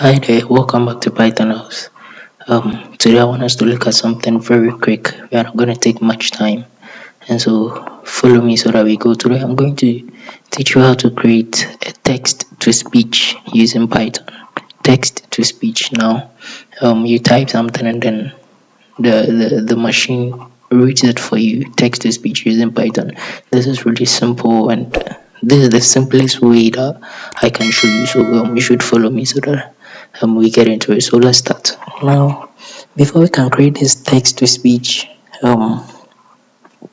Hi there, welcome back to Python House. Today I want us to look at something very quick. We are not going to take much time, and so follow me so that we go through. I'm going to teach you how to create a text to speech using Python. Text to speech. Now, you type something and then the machine reads it for you. Text to speech using Python. This is really simple and this is the simplest way that I can show you. So you should follow me so that we get into it. So let's start. Now, before we can create this text to speech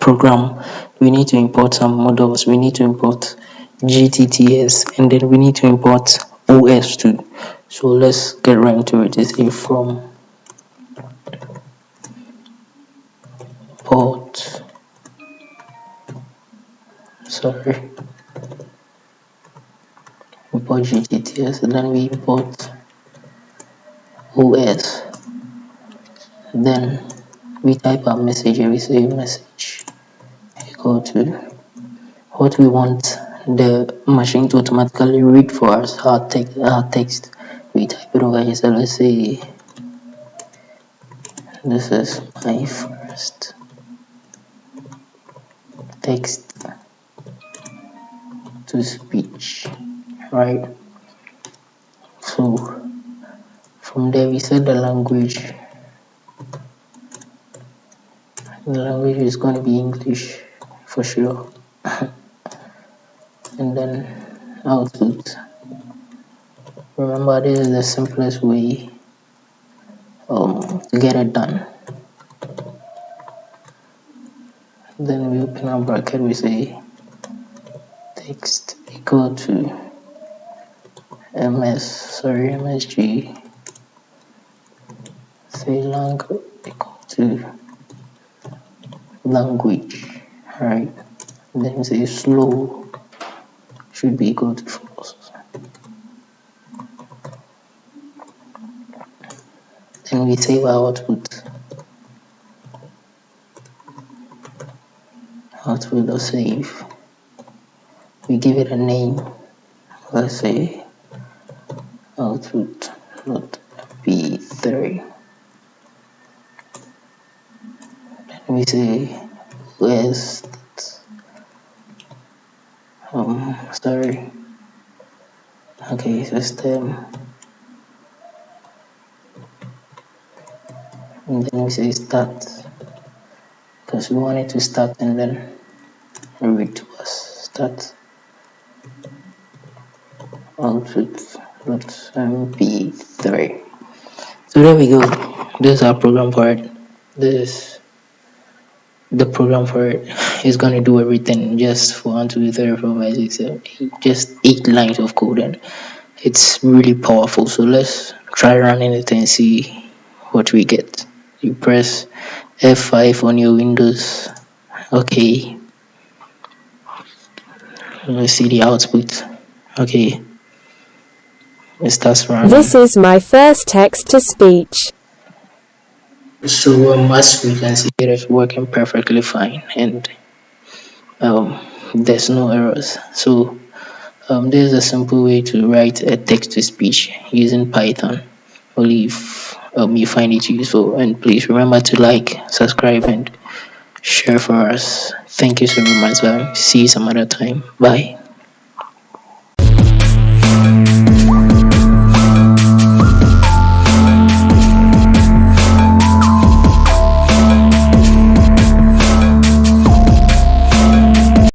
program, we need to import some models. We need to import GTTS and then we need to import OS too. So let's get right into it. It's a from port, sorry, import GTTS and then we import OS. Then we type our message and we say message equal to what we want the machine to automatically read for us, our text. We type it over here. So let's say this is my first text to speech, right? So from there we set the language. The language is going to be English for sure. And then output. Remember, this is the simplest way to get it done. Then we open our bracket, we say text equal to msg, say lang equal to language, right? Then we say slow should be equal to false. Then we save our output or save. We give it a name. Let's say output.p3. Then we say where's sorry, okay, system, and then we say start because we want it to start and then read to us. Start output.mp3. So there we go. This is our program for it. This the program for it is going to do everything just for 1 2 3 4 5 6 7 8, just 8 lines of code, and it's really powerful. So let's try running it and see what we get. You press F5 on your Windows. Okay, let's see the output. Okay, it starts running. This is my first text to speech. So as we can see, it is working perfectly fine, and there's no errors. So this is a simple way to write a text to speech using Python. Only if you find it useful, and please remember to like, subscribe, and share for us. Thank you so much. See you some other time. Bye.